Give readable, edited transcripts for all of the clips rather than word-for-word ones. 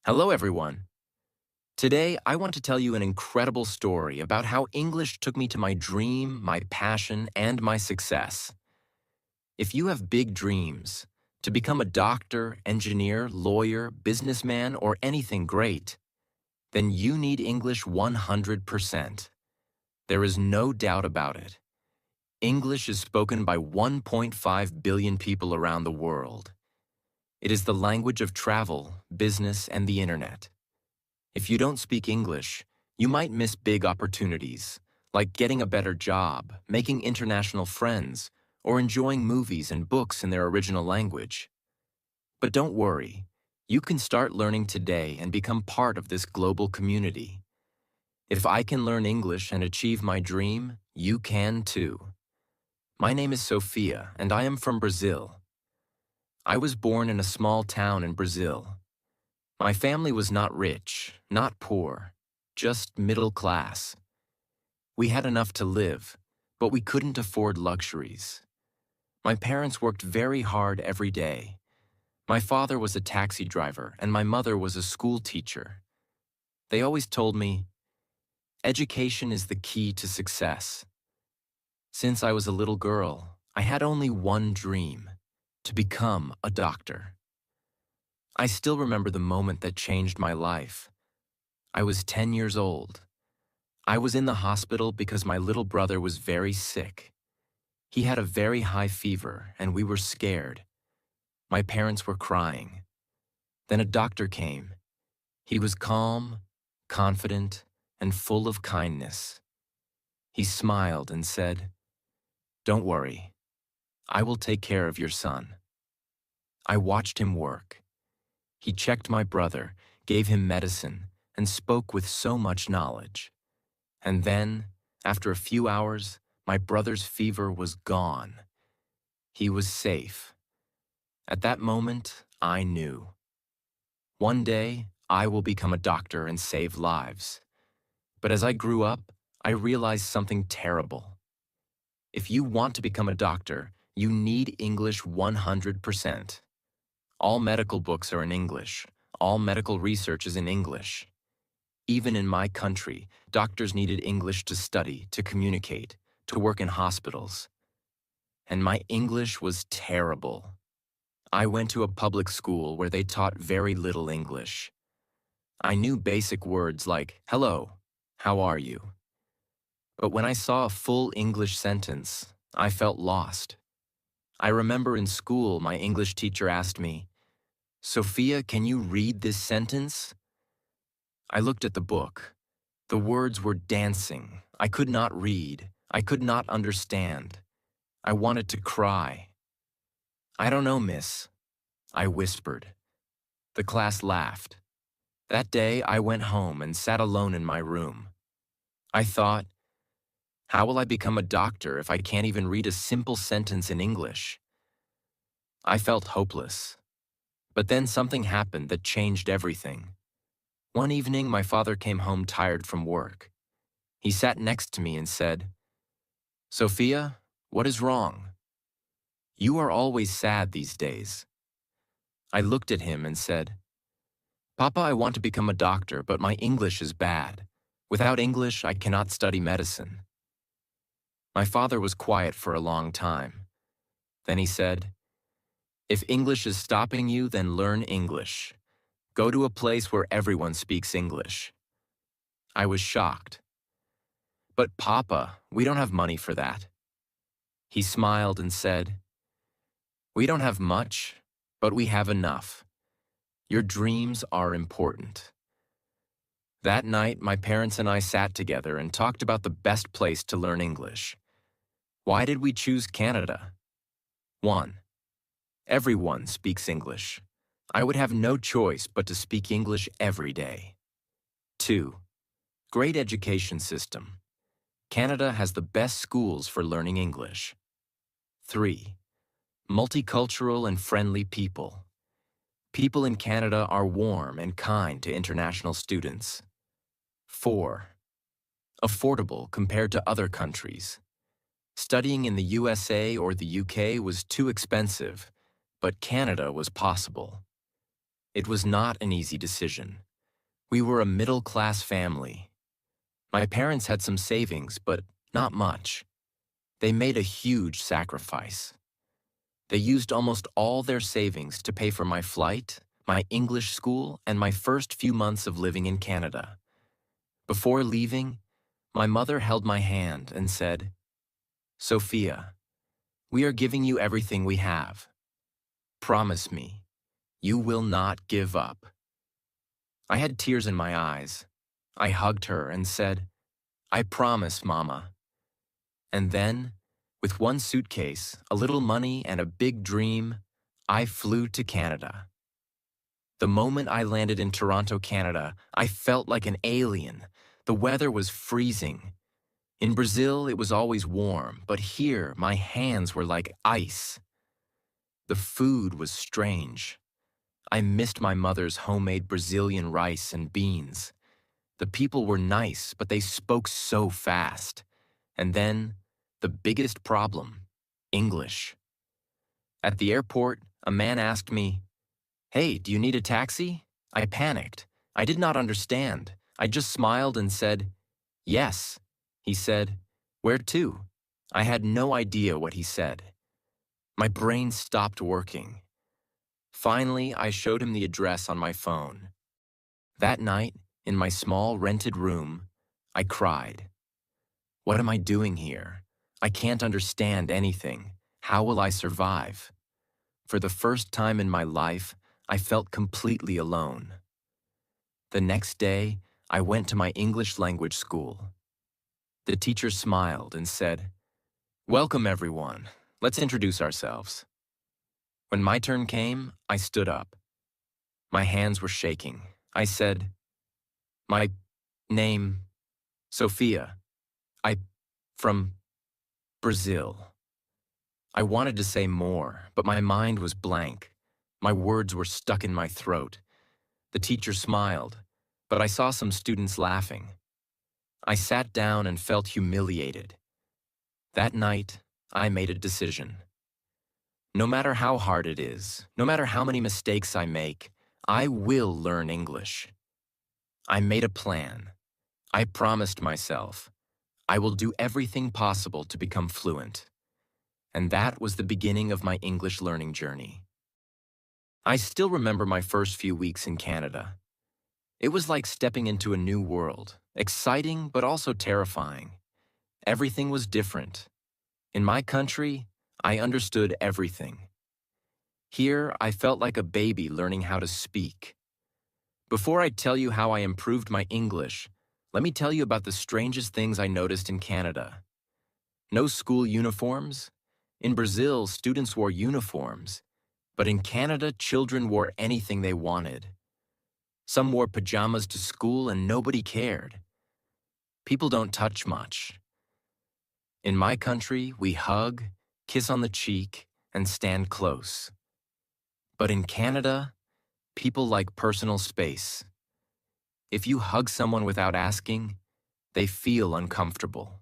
Hello, everyone. Today, I want to tell you an incredible story about how English took me to my dream, my passion, and my success. If you have big dreams, to become a doctor, engineer, lawyer, businessman, or anything great, then you need English 100%. There is no doubt about it. English is spoken by 1.5 billion people around the world. It is the language of travel, business, and the internet. If you don't speak English, you might miss big opportunities, like getting a better job, making international friends, or enjoying movies and books in their original language. But don't worry, you can start learning today and become part of this global community. If I can learn English and achieve my dream, you can too. My name is Sophia, and I am from Brazil. I was born in a small town in Brazil. My family was not rich, not poor, just middle class. We had enough to live, but we couldn't afford luxuries. My parents worked very hard every day. My father was a taxi driver and my mother was a school teacher. They always told me, education is the key to success. Since I was a little girl, I had only one dream, to become a doctor. I still remember the moment that changed my life. I was 10 years old. I was in the hospital because my little brother was very sick. He had a very high fever and we were scared. My parents were crying. Then a doctor came. He was calm, confident, and full of kindness. He smiled and said, "Don't worry. I will take care of your son." I watched him work. He checked my brother, gave him medicine, and spoke with so much knowledge. And then, after a few hours, my brother's fever was gone. He was safe. At that moment, I knew. One day, I will become a doctor and save lives. But as I grew up, I realized something terrible. If you want to become a doctor, you need English 100%. All medical books are in English. All medical research is in English. Even in my country, doctors needed English to study, to communicate, to work in hospitals. And my English was terrible. I went to a public school where they taught very little English. I knew basic words like, "Hello, how are you?" But when I saw a full English sentence, I felt lost. I remember in school my English teacher asked me, "Sophia, can you read this sentence?" I looked at the book. The words were dancing. I could not read. I could not understand. I wanted to cry. "I don't know, miss," I whispered. The class laughed. That day, I went home and sat alone in my room. I thought, how will I become a doctor if I can't even read a simple sentence in English? I felt hopeless. But then something happened that changed everything. One evening, my father came home tired from work. He sat next to me and said, "Sophia, what is wrong? You are always sad these days." I looked at him and said, "Papa, I want to become a doctor, but my English is bad. Without English, I cannot study medicine." My father was quiet for a long time. Then he said, "If English is stopping you, then learn English. Go to a place where everyone speaks English." I was shocked. "But Papa, we don't have money for that." He smiled and said, "We don't have much, but we have enough. Your dreams are important." That night, my parents and I sat together and talked about the best place to learn English. Why did we choose Canada? 1. Everyone speaks English. I would have no choice but to speak English every day. 2. Great education system. Canada has the best schools for learning English. 3. Multicultural and friendly people. People in Canada are warm and kind to international students. 4. Affordable compared to other countries. Studying in the USA or the UK was too expensive, but Canada was possible. It was not an easy decision. We were a middle-class family. My parents had some savings, but not much. They made a huge sacrifice. They used almost all their savings to pay for my flight, my English school, and my first few months of living in Canada. Before leaving, my mother held my hand and said, "Sophia, we are giving you everything we have. Promise me, you will not give up." I had tears in my eyes. I hugged her and said, "I promise, Mama." And then, with one suitcase, a little money, and a big dream, I flew to Canada. The moment I landed in Toronto, Canada, I felt like an alien. The weather was freezing. In Brazil, it was always warm, but here, my hands were like ice. The food was strange. I missed my mother's homemade Brazilian rice and beans. The people were nice, but they spoke so fast. And then, the biggest problem, English. At the airport, a man asked me, "Hey, do you need a taxi?" I panicked. I did not understand. I just smiled and said, "Yes." He said, "Where to?" I had no idea what he said. My brain stopped working. Finally, I showed him the address on my phone. That night, in my small rented room, I cried. What am I doing here? I can't understand anything. How will I survive? For the first time in my life, I felt completely alone. The next day, I went to my English language school. The teacher smiled and said, "Welcome, everyone. Let's introduce ourselves." When my turn came, I stood up. My hands were shaking. I said, "My name, Sophia. From Brazil." I wanted to say more, but my mind was blank. My words were stuck in my throat. The teacher smiled, but I saw some students laughing. I sat down and felt humiliated. That night, I made a decision. No matter how hard it is, no matter how many mistakes I make, I will learn English. I made a plan. I promised myself, I will do everything possible to become fluent. And that was the beginning of my English learning journey. I still remember my first few weeks in Canada. It was like stepping into a new world, exciting but also terrifying. Everything was different. In my country, I understood everything. Here, I felt like a baby learning how to speak. Before I tell you how I improved my English, let me tell you about the strangest things I noticed in Canada. No school uniforms. In Brazil, students wore uniforms. But in Canada, children wore anything they wanted. Some wore pajamas to school and nobody cared. People don't touch much. In my country, we hug, kiss on the cheek, and stand close. But in Canada, people like personal space. If you hug someone without asking, they feel uncomfortable.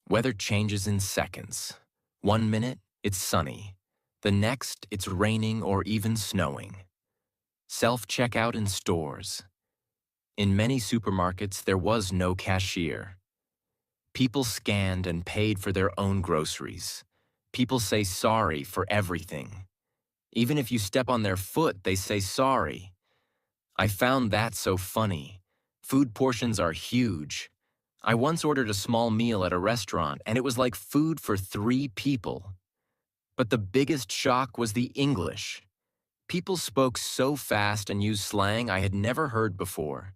Weather changes in seconds. 1 minute, it's sunny. The next, it's raining or even snowing. Self-checkout in stores. In many supermarkets, there was no cashier. People scanned and paid for their own groceries. People say sorry for everything. Even if you step on their foot, they say sorry. I found that so funny. Food portions are huge. I once ordered a small meal at a restaurant, and it was like food for 3 people. But the biggest shock was the English. People spoke so fast and used slang I had never heard before.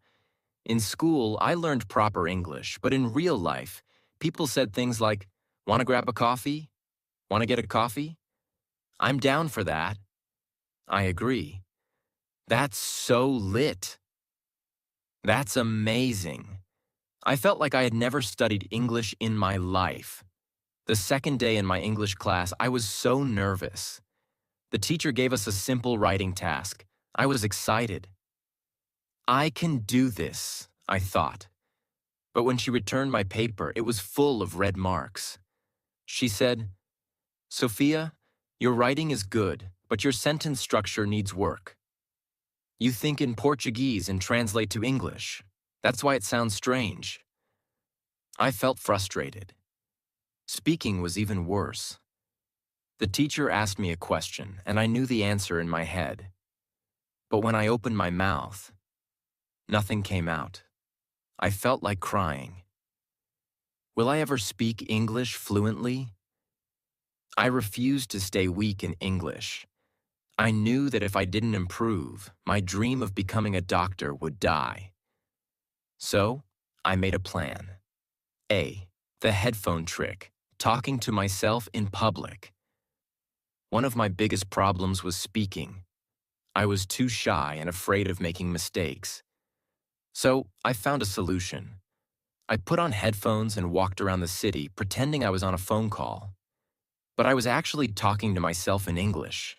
In school, I learned proper English, but in real life, people said things like, "Want to grab a coffee? Want to get a coffee? I'm down for that." I agree. That's so lit. That's amazing. I felt like I had never studied English in my life. The second day in my English class, I was so nervous. The teacher gave us a simple writing task. I was excited. I can do this, I thought. But when she returned my paper, it was full of red marks. She said, "Sophia, your writing is good, but your sentence structure needs work." You think in Portuguese and translate to English. That's why it sounds strange. I felt frustrated. Speaking was even worse. The teacher asked me a question, and I knew the answer in my head. But when I opened my mouth, nothing came out. I felt like crying. Will I ever speak English fluently? I refused to stay weak in English. I knew that if I didn't improve, my dream of becoming a doctor would die. So, I made a plan. A. The headphone trick, talking to myself in public. One of my biggest problems was speaking. I was too shy and afraid of making mistakes. So, I found a solution. I put on headphones and walked around the city pretending I was on a phone call. But I was actually talking to myself in English.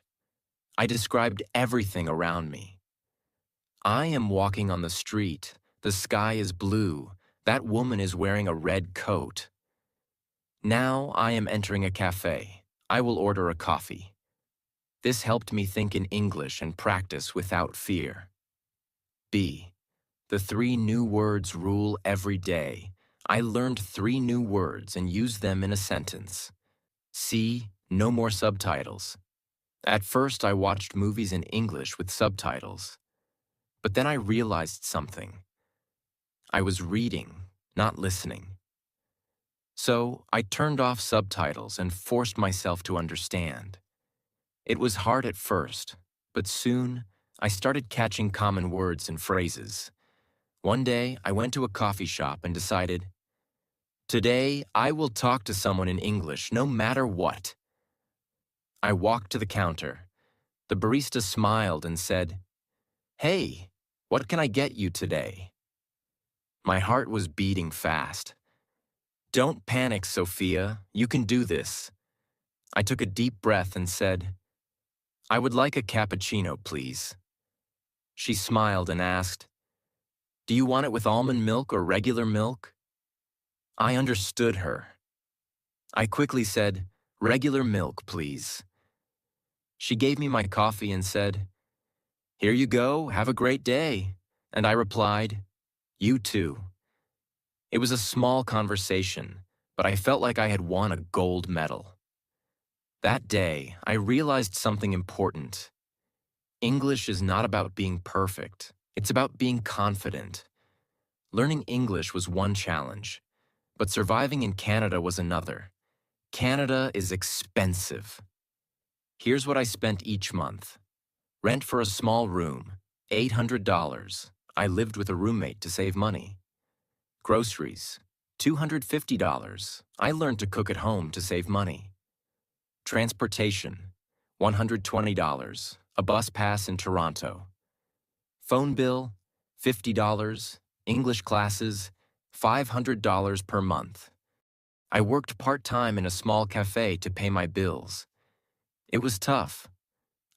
I described everything around me. I am walking on the street. The sky is blue. That woman is wearing a red coat. Now I am entering a cafe. I will order a coffee. This helped me think in English and practice without fear. B. The 3 new words rule every day. I learned 3 new words and used them in a sentence. C. No more subtitles. At first, I watched movies in English with subtitles. But then I realized something. I was reading, not listening. So I turned off subtitles and forced myself to understand. It was hard at first, but soon I started catching common words and phrases. One day, I went to a coffee shop and decided, today I will talk to someone in English no matter what. I walked to the counter. The barista smiled and said, "Hey, what can I get you today?" My heart was beating fast. "Don't panic, Sophia. You can do this." I took a deep breath and said, "I would like a cappuccino, please." She smiled and asked, "Do you want it with almond milk or regular milk?" I understood her. I quickly said, "Regular milk, please." She gave me my coffee and said, "Here you go, have a great day." And I replied, "You too." It was a small conversation, but I felt like I had won a gold medal. That day, I realized something important. English is not about being perfect. It's about being confident. Learning English was one challenge, but surviving in Canada was another. Canada is expensive. Here's what I spent each month. Rent for a small room, $800. I lived with a roommate to save money. Groceries, $250. I learned to cook at home to save money. Transportation, $120. A bus pass in Toronto. Phone bill, $50. English classes, $500 per month. I worked part-time in a small cafe to pay my bills. It was tough.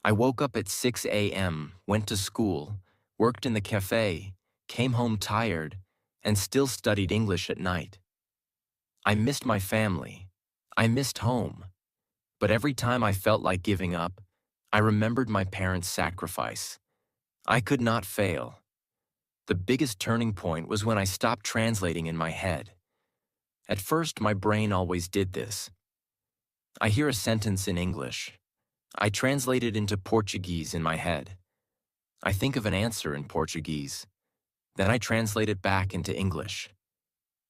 I woke up at 6 a.m., went to school, worked in the cafe, came home tired, and still studied English at night. I missed my family. I missed home. But every time I felt like giving up, I remembered my parents' sacrifice. I could not fail. The biggest turning point was when I stopped translating in my head. At first, my brain always did this. I hear a sentence in English. I translate it into Portuguese in my head. I think of an answer in Portuguese. Then I translate it back into English.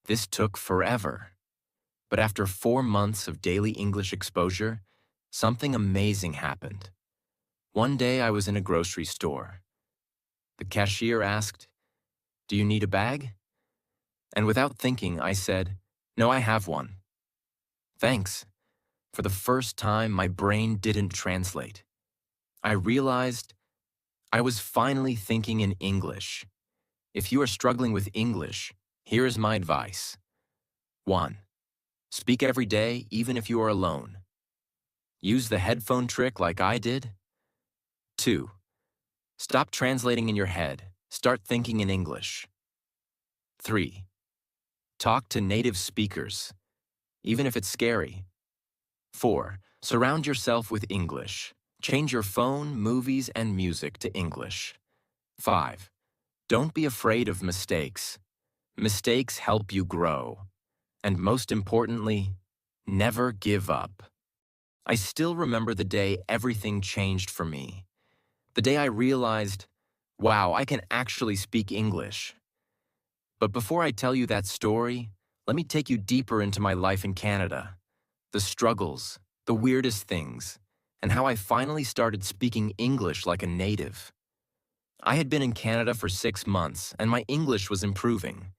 This took forever. But after 4 months of daily English exposure, something amazing happened. One day I was in a grocery store. The cashier asked, "Do you need a bag?" And without thinking, I said, "No, I have one." "Thanks." For the first time, my brain didn't translate. I realized I was finally thinking in English. If you are struggling with English, here is my advice. 1. Speak every day, even if you are alone. Use the headphone trick like I did. 2. Stop translating in your head. Start thinking in English. 3. Talk to native speakers, even if it's scary. 4. Surround yourself with English. Change your phone, movies, and music to English. 5. Don't be afraid of mistakes. Mistakes help you grow. And most importantly, never give up. I still remember the day everything changed for me. The day I realized, wow, I can actually speak English. But before I tell you that story, let me take you deeper into my life in Canada. The struggles, the weirdest things, and how I finally started speaking English like a native. I had been in Canada for 6 months, and my English was improving.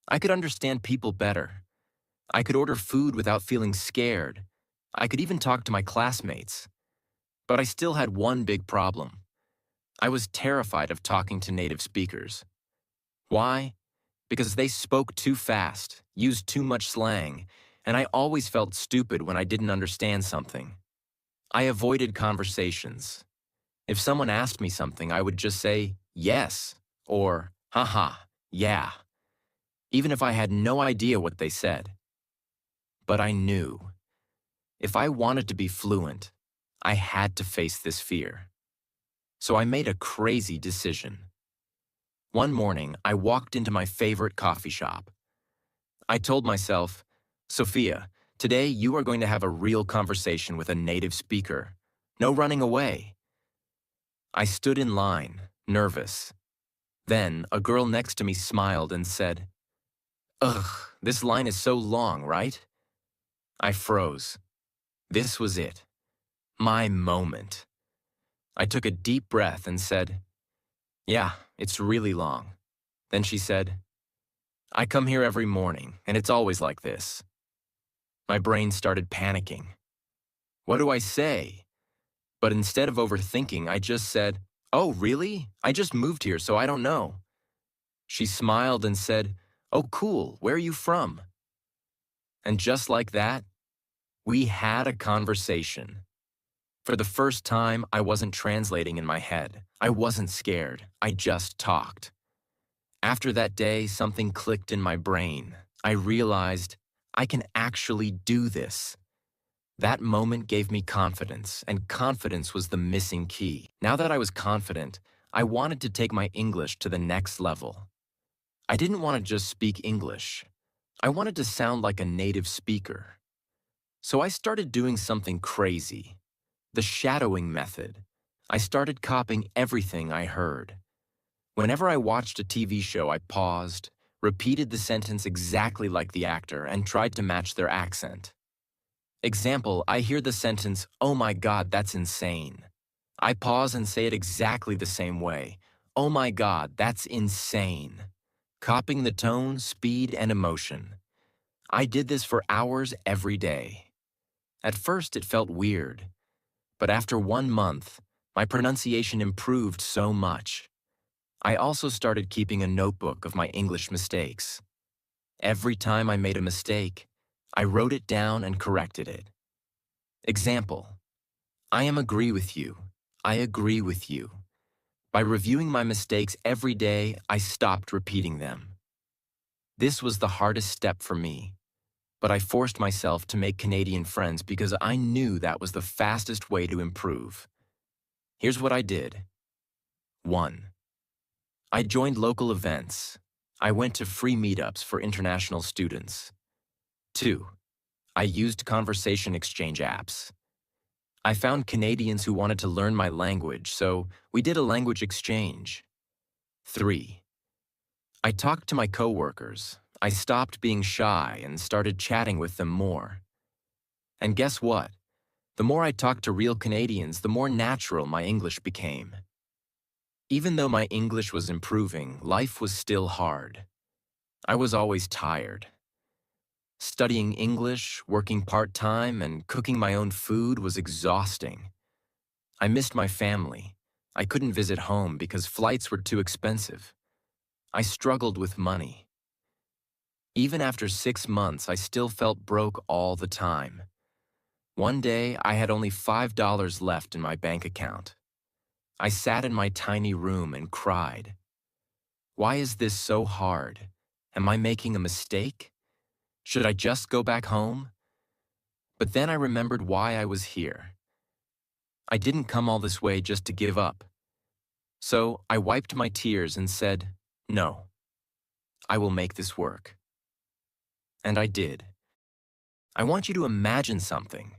I could understand people better. I could order food without feeling scared. I could even talk to my classmates. But I still had one big problem. I was terrified of talking to native speakers. Why? Because they spoke too fast, used too much slang, and I always felt stupid when I didn't understand something. I avoided conversations. If someone asked me something, I would just say, yes, or, haha, yeah, even if I had no idea what they said. But I knew, if I wanted to be fluent, I had to face this fear. So I made a crazy decision. One morning, I walked into my favorite coffee shop. I told myself, Sophia, today you are going to have a real conversation with a native speaker. No running away. I stood in line, nervous. Then, a girl next to me smiled and said, ugh, this line is so long, right? I froze. This was it. My moment. I took a deep breath and said, yeah, it's really long. Then she said, I come here every morning, and it's always like this. My brain started panicking. What do I say? But instead of overthinking, I just said, oh, really? I just moved here, so I don't know. She smiled and said, oh, cool, where are you from? And just like that, we had a conversation. For the first time, I wasn't translating in my head. I wasn't scared. I just talked. After that day, something clicked in my brain. I realized I can actually do this. That moment gave me confidence, and confidence was the missing key. Now that I was confident, I wanted to take my English to the next level. I didn't want to just speak English. I wanted to sound like a native speaker. So I started doing something crazy. The shadowing method. I started copying everything I heard. Whenever I watched a TV show, I paused, repeated the sentence exactly like the actor, and tried to match their accent. Example, I hear the sentence, oh my God, that's insane. I pause and say it exactly the same way. Oh my God, that's insane. Copying the tone, speed, and emotion. I did this for hours every day. At first, it felt weird. But after 1 month, my pronunciation improved so much. I also started keeping a notebook of my English mistakes. Every time I made a mistake, I wrote it down and corrected it. Example, I agree with you. I agree with you. By reviewing my mistakes every day, I stopped repeating them. This was the hardest step for me, but I forced myself to make Canadian friends because I knew that was the fastest way to improve. Here's what I did. 1. I joined local events. I went to free meetups for international students. 2. I used conversation exchange apps. I found Canadians who wanted to learn my language, so we did a language exchange. 3. I talked to my coworkers. I stopped being shy and started chatting with them more. And guess what? The more I talked to real Canadians, the more natural my English became. Even though my English was improving, life was still hard. I was always tired. Studying English, working part-time, and cooking my own food was exhausting. I missed my family. I couldn't visit home because flights were too expensive. I struggled with money. Even after 6 months, I still felt broke all the time. One day, I had only $5 left in my bank account. I sat in my tiny room and cried. Why is this so hard? Am I making a mistake? Should I just go back home? But then I remembered why I was here. I didn't come all this way just to give up. So I wiped my tears and said, "No, I will make this work." And I did. I want you to imagine something.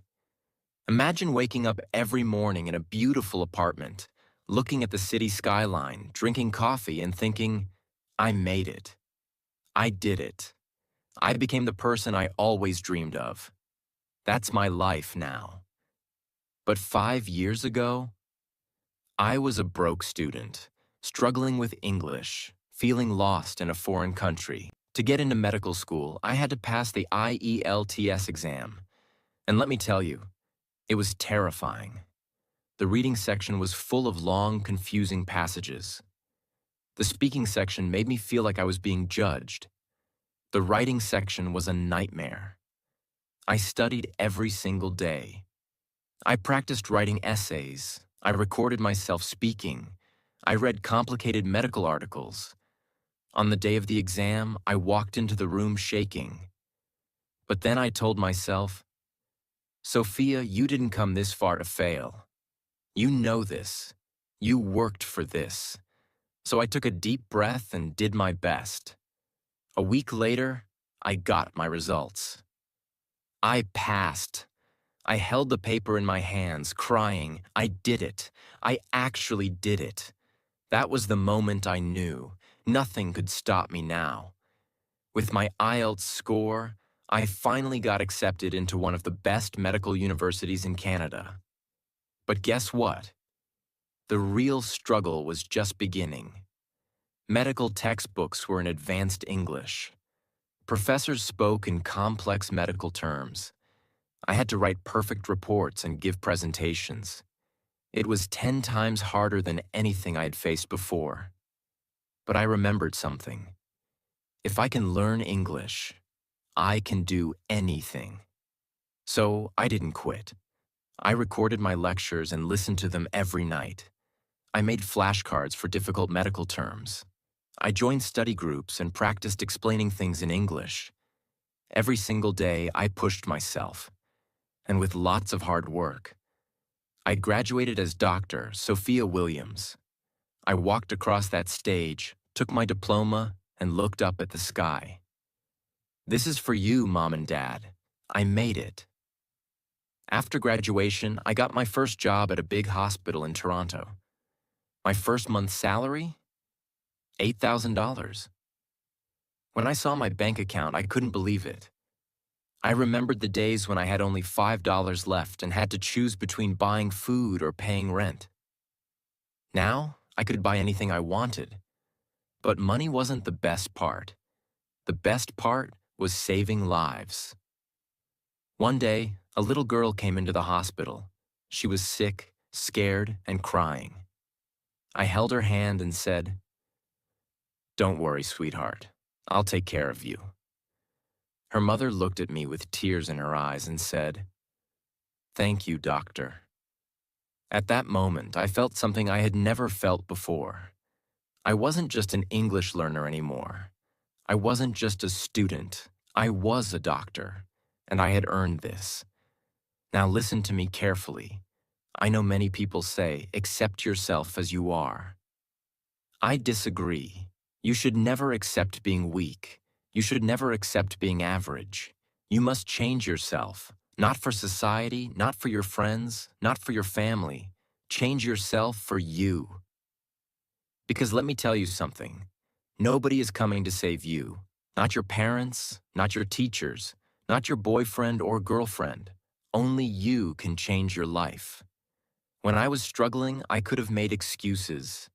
Imagine waking up every morning in a beautiful apartment, looking at the city skyline, drinking coffee, and thinking, I made it. I did it. I became the person I always dreamed of. That's my life now. But 5 years ago, I was a broke student, struggling with English, feeling lost in a foreign country. To get into medical school, I had to pass the IELTS exam. And let me tell you, it was terrifying. The reading section was full of long, confusing passages. The speaking section made me feel like I was being judged. The writing section was a nightmare. I studied every single day. I practiced writing essays. I recorded myself speaking. I read complicated medical articles. On the day of the exam, I walked into the room shaking. But then I told myself, Sophia, you didn't come this far to fail. You know this. You worked for this. So I took a deep breath and did my best. A week later, I got my results. I passed. I held the paper in my hands, crying, I did it. I actually did it. That was the moment I knew. Nothing could stop me now. With my IELTS score, I finally got accepted into one of the best medical universities in Canada. But guess what? The real struggle was just beginning. Medical textbooks were in advanced English. Professors spoke in complex medical terms. I had to write perfect reports and give presentations. It was 10 times harder than anything I had faced before. But I remembered something. If I can learn English, I can do anything. So I didn't quit. I recorded my lectures and listened to them every night. I made flashcards for difficult medical terms. I joined study groups and practiced explaining things in English. Every single day, I pushed myself. And with lots of hard work, I graduated as Dr. Sophia Williams. I walked across that stage, took my diploma, and looked up at the sky. This is for you, Mom and Dad. I made it. After graduation, I got my first job at a big hospital in Toronto. My first month's salary? $8,000. When I saw my bank account, I couldn't believe it. I remembered the days when I had only $5 left and had to choose between buying food or paying rent. Now, I could buy anything I wanted. But money wasn't the best part. The best part was saving lives. One day, a little girl came into the hospital. She was sick, scared, and crying. I held her hand and said, "Don't worry, sweetheart. I'll take care of you." Her mother looked at me with tears in her eyes and said, "Thank you, doctor." At that moment, I felt something I had never felt before. I wasn't just an English learner anymore. I wasn't just a student. I was a doctor, and I had earned this. Now listen to me carefully. I know many people say, accept yourself as you are. I disagree. You should never accept being weak. You should never accept being average. You must change yourself, not for society, not for your friends, not for your family. Change yourself for you. Because let me tell you something. Nobody is coming to save you. Not your parents, not your teachers, not your boyfriend or girlfriend. Only you can change your life. When I was struggling, I could have made excuses.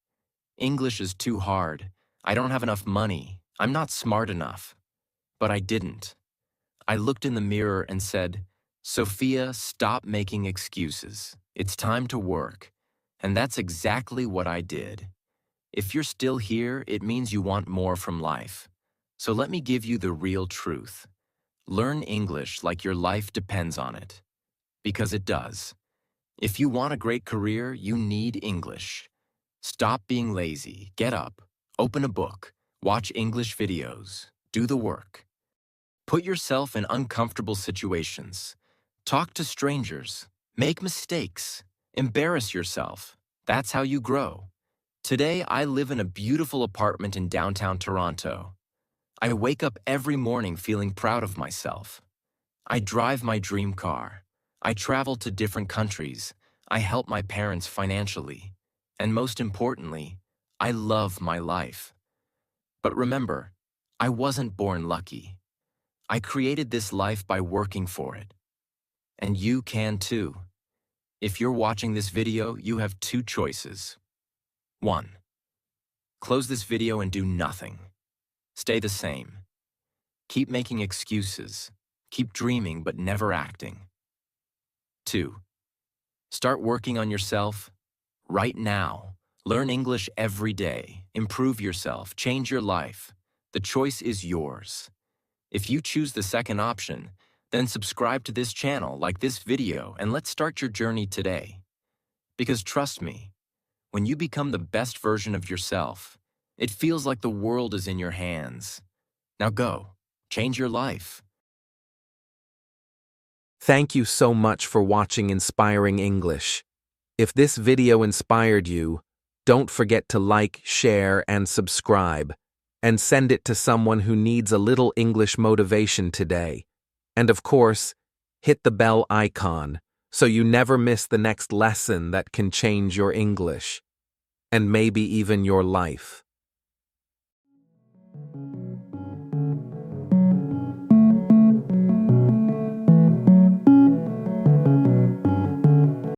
English is too hard. I don't have enough money. I'm not smart enough. But I didn't. I looked in the mirror and said, Sophia, stop making excuses. It's time to work. And that's exactly what I did. If you're still here, it means you want more from life. So let me give you the real truth. Learn English like your life depends on it. Because it does. If you want a great career, you need English. Stop being lazy. Get up. Open a book. Watch English videos. Do the work. Put yourself in uncomfortable situations. Talk to strangers. Make mistakes. Embarrass yourself. That's how you grow. Today, I live in a beautiful apartment in downtown Toronto. I wake up every morning feeling proud of myself. I drive my dream car. I travel to different countries. I help my parents financially. And most importantly, I love my life. But remember, I wasn't born lucky. I created this life by working for it. And you can too. If you're watching this video, you have two choices. 1. Close this video and do nothing. Stay the same. Keep making excuses. Keep dreaming but never acting. 2. Start working on yourself right now. Learn English every day. Improve yourself. Change your life. The choice is yours. If you choose the second option, then subscribe to this channel, like this video, and let's start your journey today. Because trust me, when you become the best version of yourself, it feels like the world is in your hands. Now go, change your life. Thank you so much for watching Inspiring English. If this video inspired you, don't forget to like, share, and subscribe, and send it to someone who needs a little English motivation today. And of course, hit the bell icon so you never miss the next lesson that can change your English, and maybe even your life.